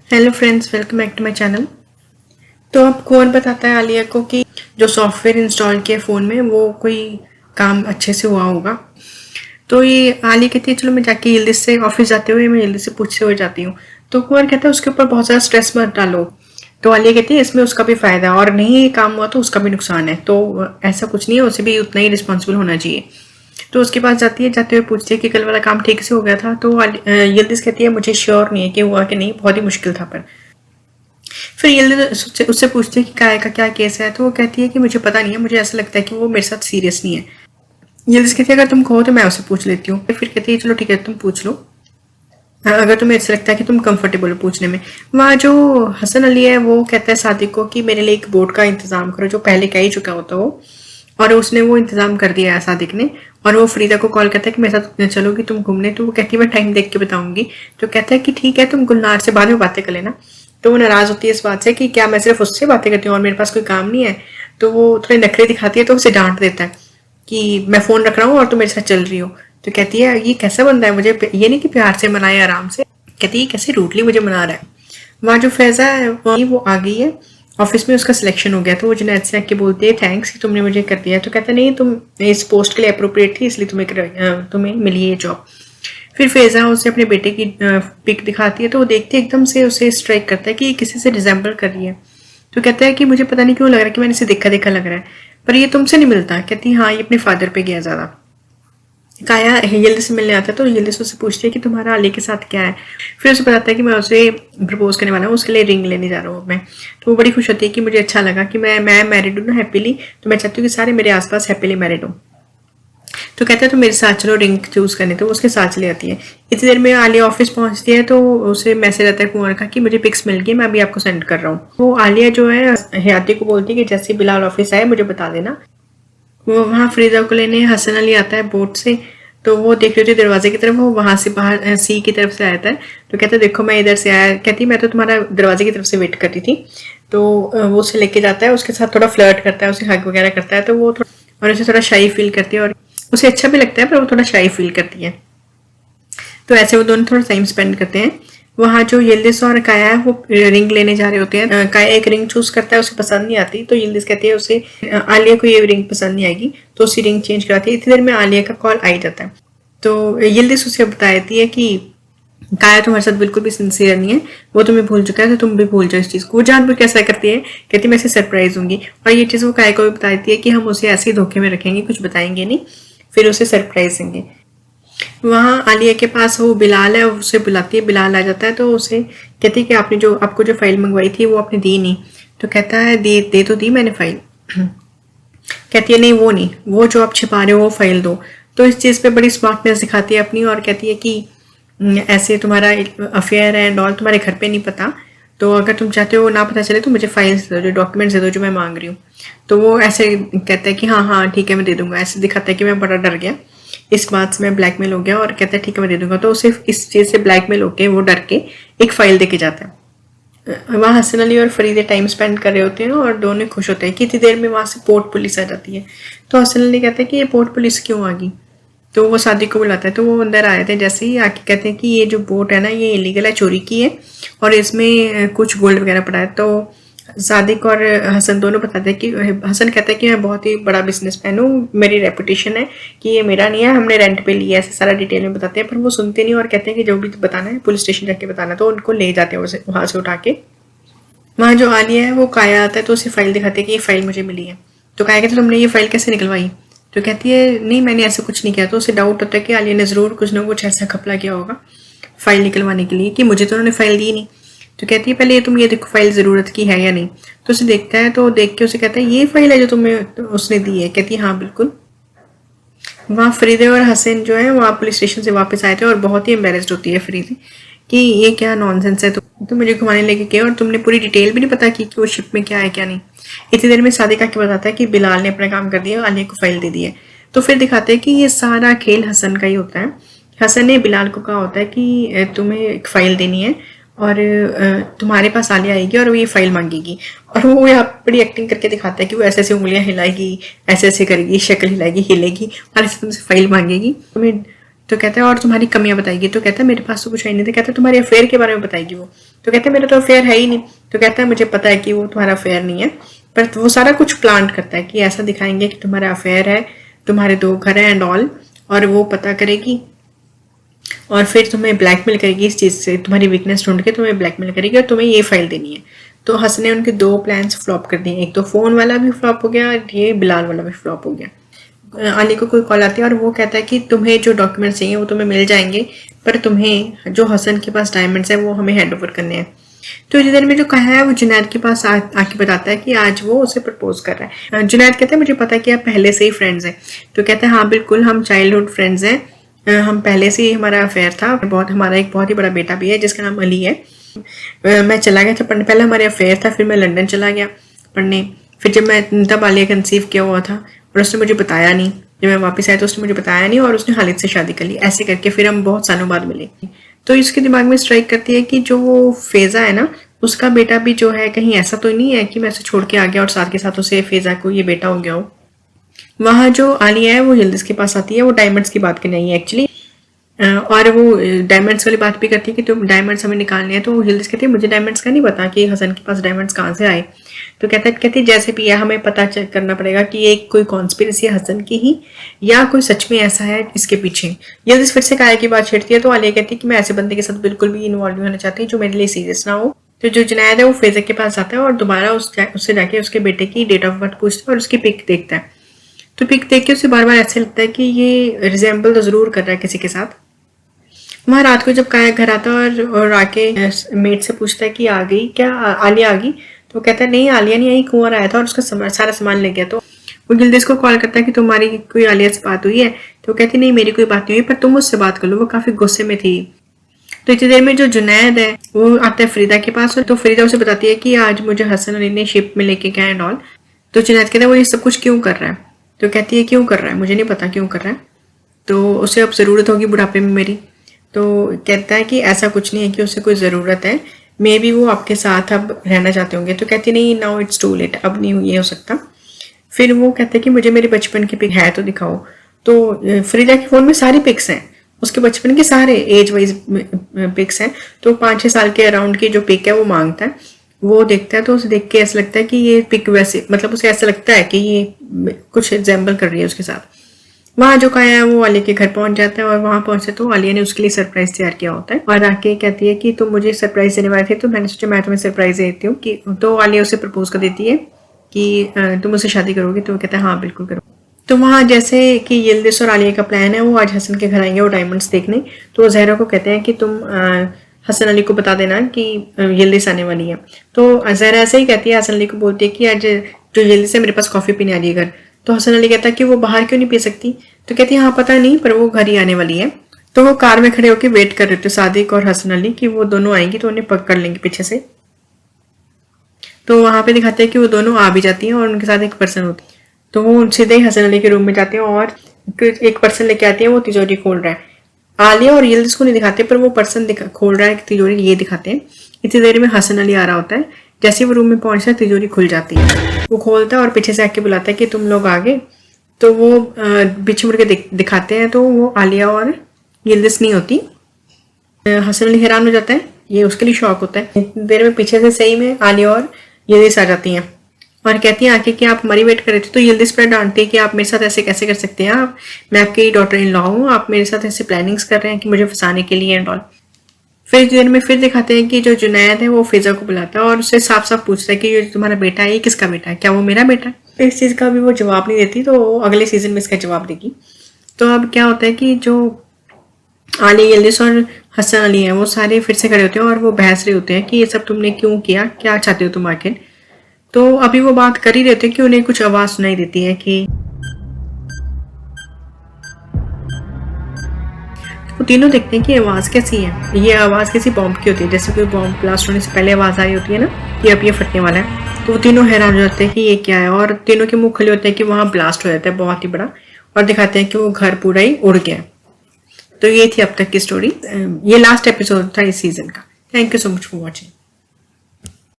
Hello friends, welcome back to my channel. तो अब कौन बताता है आलिया को कि जो सॉफ्टवेयर इंस्टॉल किया फ़ोन में वो कोई काम अच्छे से हुआ होगा। तो ये आलिया कहती है चलो मैं जाके जल्दी से ऑफिस जाते हुए मैं जल्दी से पूछते हुए जाती हूँ। तो कुंवर कहता है उसके ऊपर बहुत ज़्यादा स्ट्रेस मत डालो। तो आलिया कहती है इसमें उसका भी फ़ायदा है और नहीं ये काम हुआ तो उसका भी नुकसान है, तो ऐसा कुछ नहीं है, उसे भी उतना ही रिस्पॉन्सिबल होना चाहिए। तो उसके पास जाती है, जाते हुए पूछती है कि कल वाला काम ठीक से हो गया था। तो यिल्दिज़ कहती है मुझे श्योर नहीं है कि हुआ कि नहीं, बहुत ही मुश्किल था। पर फिर यिल्दिज़ उससे पूछती है कि काय का क्या केस है। तो वो कहती है कि मुझे पता नहीं है, मुझे ऐसा लगता है कि वो मेरे साथ सीरियस नहीं है। यिल्दिज़ कहती है अगर तुम कहो तो मैं उसे पूछ लेती हूँ। फिर कहती है चलो ठीक है तुम पूछ लो, अगर तुम्हें ऐसा लगता है कि तुम कंफर्टेबल हो पूछने में। वहाँ जो हसन अली है वो कहता है सादिक को कि मेरे लिए एक बोर्ड का इंतजाम करो, जो पहले कह ही चुका होता वो, और उसने वो इंतजाम कर दिया है सादिक ने। और वो फरीदा को कॉल करता है कि मेरे साथ चलोगी तुम घूमने। तो वो कहती है मैं टाइम देख के बताऊंगी। तो कहता है कि ठीक है तुम गुलनार से बाद में बातें कर लेना। तो वो नाराज होती है इस बात से कि क्या मैं सिर्फ उससे बातें करती हूँ और मेरे पास कोई काम नहीं है। तो वो थोड़े नखरे दिखाती है, तो उसे डांट देता है कि मैं फोन रख रहा हूँ और तुम मेरे साथ चल रही हो। तो कहती है ये कैसा बंदा है, मुझे ये नहीं कि प्यार से मनाए आराम से। कहती है कैसे रूटली मुझे मना रहा है। वहाँ जो फैज़ा है वो आ गई है ऑफिस में, उसका सिलेक्शन हो गया। तो वो जुनैद से आके बोलती है थैंक्स कि तुमने मुझे कर दिया। तो कहता नहीं तुम इस पोस्ट के लिए अप्रोप्रिएट थी, इसलिए तुम्हें मिली ये जॉब। फिर फैज़ा उसे अपने बेटे की पिक दिखाती है। तो वो देखते एकदम से उसे स्ट्राइक करता है कि ये किसी से रिजेंबल कर रही है। तो कहता है कि मुझे पता नहीं क्यों लग रहा है कि मैंने इसे देखा देखा लग रहा है, पर ये तुमसे नहीं मिलता। कहती हाँ ये अपने फादर पे गया ज़्यादा। काया यिल्दिज़ से मिलने आता है। तो यिल्दिज़ उससे पूछती है कि तुम्हारा अली के साथ क्या है। फिर उसे बताता है कि मैं उसे प्रपोज करने वाला हूँ, उसके लिए रिंग लेने जा रहा हूँ मैं। तो वो बड़ी खुश होती है कि मुझे अच्छा लगा कि मैं मैरिड हूँ ना हैप्पीली, तो मैं चाहती हूँ कि सारे मेरे आसपास हैप्पीली मैरिड हो। तो कहता है तो मेरे साथ चलो रिंग चूज करने। तो वो उसके साथ चली जाती है। इतनी देर में आलिया ऑफिस पहुंचती है तो उसे मैसेज आता है कुंवर का कि मुझे पिक्स मिल गई, मैं अभी आपको सेंड कर रहा हूँ। वो आलिया जो है हयाती को बोलती है कि जैसे बिलाल ऑफिस आए मुझे बता देना। वो वहाँ फरीदा को लेने हसन अली आता है बोट से। तो वो देख रही होती है दरवाजे की तरफ, वो वहां से बाहर सी की तरफ से आता है। तो कहता है देखो मैं इधर से आया। कहती मैं तो तुम्हारा दरवाजे की तरफ से वेट कर रही थी। तो वो उसे लेके जाता है, उसके साथ थोड़ा फ्लर्ट करता है, उसे हग वगैरह करता है। तो वो थोड़ा और उसे थोड़ा शाई फील करती है और उसे अच्छा भी लगता है, पर वो थोड़ा शाई फील करती है। तो ऐसे वो दोनों थोड़ा टाइम स्पेंड करते हैं। वहाँ जो यिल्दिज़ और काया है वो रिंग लेने जा रहे होते हैं। काया एक रिंग चूज करता है, उसे पसंद नहीं आती। तो यिल्दिज़ कहती है उसे आलिया को ये रिंग पसंद नहीं आएगी, तो उसी रिंग चेंज कराती है। इतनी देर में आलिया का कॉल आ ही जाता है। तो यिल्दिज़ उसे बताती है कि काया तुम्हारे साथ बिल्कुल भी सिंसियर नहीं है, वो तुम्हें भूल चुका है, तो तुम भी भूल जाओ इस चीज़ को। वो जानबूझ के ऐसा करती है, कहती मैं इसे सरप्राइज दूंगी। और ये चीज़ वो काया को भी बताती है कि हम उसे ऐसे ही धोखे में रखेंगे, कुछ बताएंगे नहीं, फिर उसे सरप्राइज देंगे। वहाँ आलिया के पास वो बिलाल है, उसे बुलाती है। बिलाल आ जाता है तो उसे कहती है कि आपको जो फाइल मंगवाई थी वो आपने दी नहीं। तो कहता है दे तो दी मैंने फाइल। कहती है नहीं वो नहीं, वो जो आप छिपा रहे हो वो फाइल दो। तो इस चीज़ पे बड़ी स्मार्टनेस दिखाती है अपनी और कहती है कि ऐसे तुम्हारा अफेयर है एंड ऑल, तुम्हारे घर पे नहीं पता, तो अगर तुम चाहते हो ना पता चले तो मुझे फाइल्स दे दो, जो डॉक्यूमेंट्स दे दो जो मैं मांग रही हूँ। तो वो ऐसे कहता है कि हाँ हाँ ठीक है मैं दे दूंगा। ऐसे दिखाता है कि मैं बड़ा डर गया, इस बात से मैं ब्लैकमेल हो गया, और कहता है ठीक है मैं दे दूंगा। तो उसे इस चीज़ से ब्लैकमेल होके वो डर के एक फाइल दे के जाता है। वहाँ हसन अली और फरीदे टाइम स्पेंड कर रहे होते हैं और दोनों खुश होते हैं कि इतनी देर में वहाँ से पोर्ट पुलिस आ जाती है। तो हसन अली कहते हैं कि ये पोर्ट पुलिस क्यों आ गई। तो वो सादिक को बुलाता है। तो वो अंदर आए थे, जैसे ही आके कहते हैं कि ये जो बोट है ना ये इलीगल है, चोरी की है और इसमें कुछ गोल्ड वगैरह पड़ा है। तो सादिक और हसन दोनों बताते हैं कि हसन कहता है कि मैं बहुत ही बड़ा बिजनेसमैन हूँ, मेरी रेपुटेशन है कि ये मेरा नहीं है, हमने रेंट पे लिया है, ऐसे सारा डिटेल में बताते हैं। पर वो सुनते नहीं और कहते हैं कि जो भी बताना है पुलिस स्टेशन जाके बताना। तो उनको ले जाते हैं वहाँ से उठा के। वहाँ जो आलिया है वो काया आता है तो उसे फाइल दिखाती है कि ये फाइल मुझे मिली है। तो काया कहते तुमने ये फाइल कैसे निकलवाई। तो कहती है नहीं मैंने ऐसा कुछ नहीं किया। तो उसे डाउट होता है कि आलिया ने ज़रूर कुछ ना कुछ ऐसा घपला किया होगा फाइल निकलवाने के लिए, कि मुझे तो उन्होंने फाइल दी नहीं। तो कहती है पहले तुम ये देखो फाइल ज़रूरत की है या नहीं। तो उसे देखता है, तो देख के उसे कहता है ये फाइल है जो तुम्हें उसने दी है। कहती है हाँ बिल्कुल। वहाँ फरीदे और हसन जो है वहाँ पुलिस स्टेशन से वापस आए थे और बहुत ही एम्बेरस्ड होती है फरीदे कि ये क्या नॉनसेंस है, तो मुझे घुमाने लेके गए और तुमने पूरी डिटेल भी नहीं पता की कि वो शिप में क्या है क्या नहीं। इतनी देर में सादिक आके बताता है कि बिलाल ने अपना काम कर दिया, आलिया को फाइल दे दी है। तो फिर दिखाते हैं कि ये सारा खेल हसन का ही होता है। हसन ने बिलाल को कहा होता है कि तुम्हें एक फाइल देनी है और तुम्हारे पास आलिया आएगी और वो ये फाइल मांगेगी। और वो यहाँ बड़ी एक्टिंग करके दिखाता है कि वो ऐसे ऐसे उंगलियां हिलाएगी, ऐसे ऐसे करेगी, शक्ल हिलाएगी, हिलेगी और ऐसे तुमसे फाइल मांगेगी, तुम्हें तो कहता है और तुम्हारी कमियां बताएगी। तो कहता है मेरे पास तो कुछ है नहीं। तो कहता है तुम्हारे अफेयर के बारे में बताएगी वो। तो कहता है मेरा तो अफेयर है ही नहीं। तो कहता है मुझे पता है कि वो तुम्हारा अफेयर नहीं है, पर वो सारा कुछ प्लान करता है कि ऐसा दिखाएंगे कि तुम्हारा अफेयर है, तुम्हारे 2 घर है एंड ऑल, और वो पता करेगी और फिर तुम्हें ब्लैकमेल करेगी इस चीज़ से, तुम्हारी वीकनेस ढूंढ के तुम्हें ब्लैकमेल करेगी और तुम्हें ये फाइल देनी है। तो हसन ने उनके 2 प्लान्स फ्लॉप कर दिए। एक तो फ़ोन वाला भी फ्लॉप हो गया और ये बिलाल वाला भी फ्लॉप हो गया। आली को कोई कॉल आती है और वो कहता है कि तुम्हें जो डॉक्यूमेंट्स चाहिए वो तुम्हें मिल जाएंगे, पर तुम्हें जो हसन के पास डायमंड्स है वो हमें हैंड ओवर करने हैं। तो इतनी देर में जो कहा है वो जुनैद के पास आके बताता है कि आज वो उसे प्रपोज कर रहा है। जुनैद कहता है मुझे पता है कि आप पहले से ही फ्रेंड्स हैं। तो कहता है हाँ बिल्कुल, हम चाइल्डहुड फ्रेंड्स हैं, हम पहले से ही हमारा अफेयर था। हमारा एक बहुत ही बड़ा बेटा भी है जिसका नाम अली है। मैं चला गया था पढ़ने, पहले हमारे अफेयर था, फिर मैं लंदन चला गया पढ़ने। फिर जब मैं तब आलिया कंसीव किया हुआ था और उसने मुझे बताया नहीं। जब मैं वापस आया तो उसने मुझे बताया नहीं और उसने हालिद से शादी कर ली। ऐसे करके फिर हम बहुत सालों बाद मिले। तो इसके दिमाग में स्ट्राइक करती है कि जो वो फेजा है ना, उसका बेटा भी जो है कहीं ऐसा तो नहीं है कि मैं उसे छोड़ के आ गया और साथ के साथ उसे फेजा को ये बेटा हो गया हो। वहाँ जो आलिया है वो यिल्दिज़ के पास आती है, वो डायमंड्स की बात करनी है एक्चुअली, और वो डायमंड्स वाली बात भी करती है कि तुम डायमंड्स हमें निकालने हैं। तो यिल्दिज़ कहती है मुझे डायमंड्स का नहीं पता कि हसन के पास डायमंड्स कहाँ से आए। तो कहती है जैसे भी है हमें पता चेक करना पड़ेगा कि ये कोई कॉन्स्पिरेसी है हसन की ही या कोई सच में ऐसा है इसके पीछे। यिल्दिज़ फिर से काया की बात छेड़ती है तो आलिया कहती है कि मैं ऐसे बंदे के साथ बिल्कुल भी इन्वॉल्व नहीं होना चाहती जो मेरे लिए सीरियस ना हो। तो जो जुनैद है वो फेज़ा के पास आता है और दोबारा उससे जाके उसके बेटे की डेट ऑफ बर्थ पूछता है और उसकी पिक देखता है। तो पिक देख के उसे बार बार ऐसे लगता है कि ये रिजेंबल तो ज़रूर कर रहा है किसी के साथ। वहाँ रात को जब काया घर आता है और आके मेट से पूछता है कि आ गई क्या, आलिया आ गई। तो कहता है नहीं आलिया नहीं आई, कुंवर आया था और उसका सारा सामान ले गया। तो वो यिल्दिज़ को कॉल करता है कि तुम्हारी कोई आलिया से बात हुई है। तो कहती नहीं मेरी कोई बात नहीं हुई, पर तुम उससे बात कर लो, वो काफ़ी गुस्से में थी। तो इतनी देर में जो जुनैद है वो आता है फरीदा के पास। तो फरीदा उसे बताती है कि आज मुझे हसन अली ने शिप में लेके गए एंड ऑल। तो जुनैद कहता है वो ये सब कुछ क्यों कर रहा है। तो कहती है क्यों कर रहा है, मुझे नहीं पता क्यों कर रहा है, तो उसे अब ज़रूरत होगी बुढ़ापे में मेरी। तो कहता है कि ऐसा कुछ नहीं है कि उसे कोई ज़रूरत है, मे बी वो आपके साथ अब रहना चाहते होंगे। तो कहती नहीं नाउ इट्स टू लेट, अब नहीं ये हो सकता। फिर वो कहते हैं कि मुझे मेरे बचपन की पिक है तो दिखाओ। तो फरीदा के फ़ोन में सारी पिक्स हैं, उसके बचपन के सारे एज वाइज पिक्स हैं। तो 5-6 साल के अराउंड की जो पिक है वो मांगता है। वो देखता है तो उसे देख के ऐसा लगता है कि ये पिक वैसे, मतलब उसे ऐसा लगता है कि ये कुछ एग्जाम्पल कर रही है उसके साथ। वहाँ जो काया है वो आलिया के घर पहुंच जाता है और वहाँ पहुंचे तो आलिया ने उसके लिए सरप्राइज तैयार किया होता है और आके कहती है कि तुम मुझे सरप्राइज देने वाले थे तो मैंने सोचा मैं तुम्हें सरप्राइज देती हूँ कि। तो आलिया उसे प्रपोज कर देती है कि तुम उससे शादी करोगी। तो वो कहता है हाँ बिल्कुल करो। तो वहाँ जैसे कि यिल्दिज़ और आलिया का प्लान है, वो आज हसन के घर आएंगे वो डायमंड्स देखने। तो वो ज़हरा को कहते हैं कि तुम हसन अली को बता देना कि यिल्दिज़ आने वाली है। तो ज़हरा ऐसे ही कहती है, हसन अली को बोलती है कि आज जो यिल्दिज़ है मेरे पास कॉफ़ी पीने आ रही है घर। तो हसन अली कहता है कि वो बाहर क्यों नहीं पी सकती। तो कहती है हाँ पता नहीं, पर वो घर ही आने वाली है। तो वो कार में खड़े होकर वेट कर रहे थे सादिक और हसन अली कि वो दोनों आएंगी तो उन्हें पकड़ लेंगे पीछे से। तो वहाँ पे दिखाते हैं कि वो दोनों आ भी जाती हैं और उनके साथ एक पर्सन होती है। तो वो सीधे ही हसन अली के रूम में जाते हैं और एक पर्सन लेके आती है, वो तिजोरी खोल रहा है। आलिया और यिल्दिज़ को नहीं दिखाते, पर वो पर्सन खोल रहा है तिजोरी ये दिखाते हैं। इतनी देर में हसन अली आ रहा होता है। जैसे वो रूम में पहुंचता है तिजोरी खुल जाती है। वो खोलता है और पीछे से आके बुलाता है कि तुम लोग आ गए। तो वो पीछे मुड़ के दिखाते हैं तो वो आलिया और यिल्दिज़ नहीं होती। हसन अली हैरान हो जाता है, ये उसके लिए शौक होता है। इतनी देर में पीछे से सही में आलिया और यिल्दिज़ आ जाती हैं और कहती हैं आके कि आप हमारी वेट कर रहे थे। तो यिल्दिज़ पर डांटती है कि आप मेरे साथ ऐसे कैसे कर सकते हैं, आप मैं आपकी डॉटर इन लॉ हूँ, आप मेरे साथ ऐसे प्लानिंग्स कर रहे हैं कि मुझे फंसाने के लिए एंड ऑल। फिर देर में फिर दिखाते हैं कि जो जुनैद है वो फिजा को बुलाता है और उससे साफ साफ पूछता है कि ये तुम्हारा बेटा है ये किसका बेटा है, क्या वो मेरा बेटा है। इस चीज़ का भी वो जवाब नहीं देती, तो अगले सीजन में इसका जवाब देगी। तो अब क्या होता है कि जो आलिया यिल्दिज़ और हसन अली हैं वो सारे फिर से खड़े होते हैं और वो बहस रहे होते हैं कि ये सब तुमने क्यों किया, क्या चाहते हो तुम आखिर। तो अभी वो बात कर ही रहे थे कि उन्हें कुछ आवाज़ सुनाई देती है कि वो तीनों देखते हैं कि आवाज़ कैसी है। ये आवाज़ किसी बॉम्ब की होती है, जैसे कोई बॉम्ब ब्लास्ट होने से पहले आवाज़ आ रही होती है ना कि अब ये फटने वाला है। तो वो तीनों हैरान हो जाते हैं कि ये क्या है और तीनों के मुंह खुले होते हैं कि वहाँ ब्लास्ट हो जाता है बहुत ही बड़ा और दिखाते हैं कि वो घर पूरा ही उड़ गया। तो ये थी अब तक की स्टोरी। ये लास्ट एपिसोड था इस सीजन का। Thank you so much for watching.